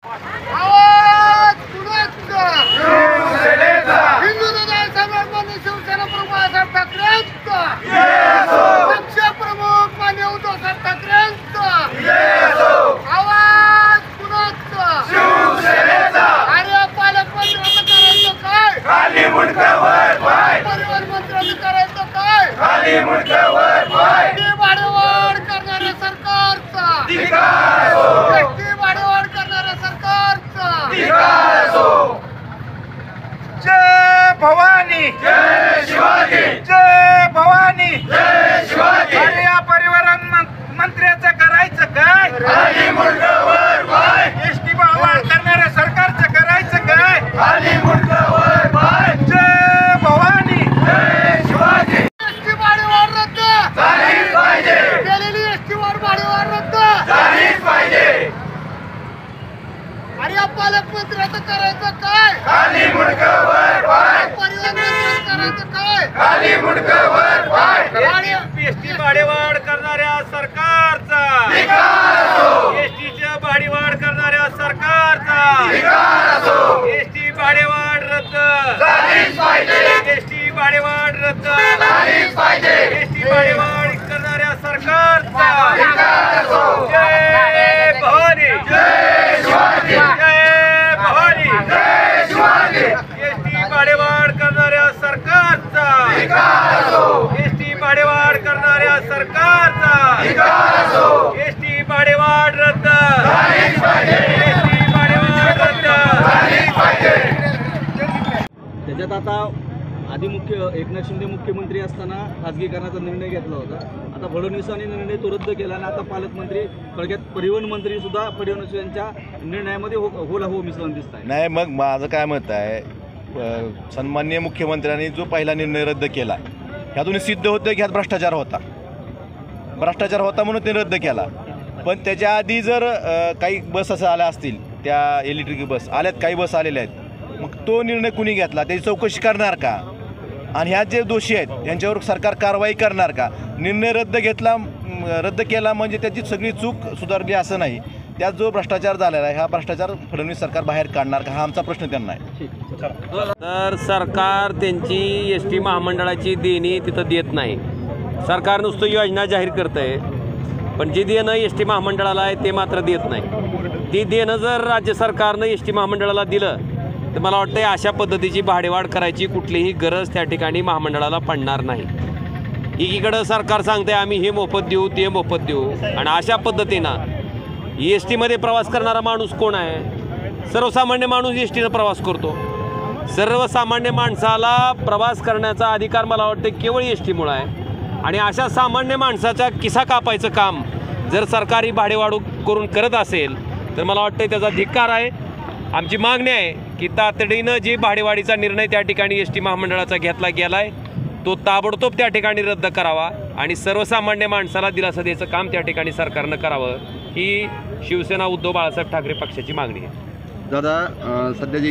आवाज कुणाचा? शिवसेनेचा. हिंदू हृदय सम्राट शिवसेना प्रमुख बाळासाहेब ठाकरेंचा. पक्ष प्रमुख माननीय उद्धवसाहेब ठाकरेंचा. आवाज कुणाचा? शिवसेनेचा. अरे पालकमंत्र्यांचं करायचं काय? खाली मुंडकं वर पाय. परिवहन मंत्र्यांचं करायचं काय? खाली मुंडकं वर पाय. भाडेवाढ करणाऱ्या सरकारचा धिक्कार असो. भाडेवाढ करणाऱ्या सरकारचा धिक्कार असो. जय भवानी, जय शिवाजी, जय भवानी, जय शिवाजी. आणि या परिवहन मंत्र्याचं करायचं काय? खाली मुंडकं वर पाय. एसटी भाडेवाढ करणाऱ्या सरकारचं करायचं काय? खाली मुंडकं वर पाय. जय भवानी, जय शिवाजी. एसटी भाडेवाढ रद्द झालीच पाहिजे. केलेली एसटी भाडेवाढ रद्द झालीच पाहिजे. आणि या पालकमंत्र्याचं करायचं काय? खाली मुंडकं वर पाय. परिवहन मंत्र्याचं करायचं काय? खाली मुंडकं वर पाय. एसटी भाडेवाढ करणाऱ्या सरकारचा धिक्कार असो. एसटीच्या भाडेवाढ करणाऱ्या सरकारचा धिक्कार असो. एसटी भाडेवाढ रद्द झालीच पाहिजे. एसटी भाडेवाढ रद्द झालीच पाहिजे. एसटी भाडेवाढ करणाऱ्या सरकारचा धिक्कार असो. जय भवानी, जय शिवाजी, जय भवानी, जय शिवाजी. एसटी भाडेवाढ करणाऱ्या सरकारचा धिक्कार असो. एसटी भाडेवाढ करणाऱ्या सरकारचा धिक्कार असो. एसटी भाडेवाढ रद्द झालीच पाहिजे. एसटी भाडेवाढ रद्द झालीच पाहिजे. त्याच्यात आता आधी एकनाथ शिंदे मुख्यमंत्री असताना खाजगीकरणाचा निर्णय घेतला होता. आता फडणवीसांनी निर्णय तो रद्द केला आणि आता पालकमंत्री थोडक्यात परिवहन मंत्री सुद्धा फडणवीस यांच्या निर्णयामध्ये होला हो मिसळून दिसत आहे. नाही, मग माझं काय मत आहे, सन्माननीय मुख्यमंत्र्यांनी जो पहिला निर्णय रद्द केला ह्यातून सिद्ध होतं की ह्यात भ्रष्टाचार होता म्हणून ते रद्द केला. पण त्याच्या आधी जर काही बस असं आल्या असतील, त्या इलेक्ट्रिक बस आल्यात, काही बस आलेल्या आहेत, मग तो निर्णय कुणी घेतला त्याची चौकशी करणार का? आणि ह्या जे दोषी आहेत यांच्यावर सरकार कारवाई करणार का? निर्णय रद्द केला म्हणजे त्याची सगळी चूक सुधारली असं नाही. त्यात जो भ्रष्टाचार झालेला आहे हा भ्रष्टाचार फडणवीस सरकार बाहेर काढणार का, हा आमचा प्रश्न त्यांना आहे. तर सरकार त्यांची एस टी महामंडळाची देणी तिथं देत नाही. सरकार नुसतं योजना जाहीर करतं आहे, पण जे देणं एस टी महामंडळाला आहे ते मात्र देत नाही. ती देणं जर राज्य सरकारनं एस टी महामंडळाला दिलं तर मला वाटतं अशा पद्धतीची भाडेवाढ करायची कुठलीही गरज त्या ठिकाणी महामंडळाला पडणार नाही. एकीकडं सरकार सांगते आम्ही हे मोफत देऊ, ते मोफत देऊ, आणि अशा पद्धतीनं एस टीमध्ये प्रवास करणारा माणूस कोण आहे? सर्वसामान्य माणूस एस टीनं प्रवास करतो. सर्वसामान्य माणसाला प्रवास करण्याचा अधिकार मला वाटतं केवळ एस टीमुळं आहे. आणि अशा सामान्य माणसाचा किस्सा कापायचं काम जर सरकारी भाडेवाढ करून करत असेल तर मला वाटतं त्याचा धिक्कार आहे. आमची मागणी आहे की तातडीनं जी भाडेवाढीचा निर्णय त्या ठिकाणी एस टी महामंडळाचा घेतला गेला आहे तो ताबडतोब त्या ठिकाणी रद्द करावा आणि सर्वसामान्य माणसाला दिलासा द्यायचं काम त्या ठिकाणी सरकारनं करावं, ही शिवसेना उद्धव बाळासाहेब ठाकरे पक्षाची मागणी आहे. दादा, सध्या जी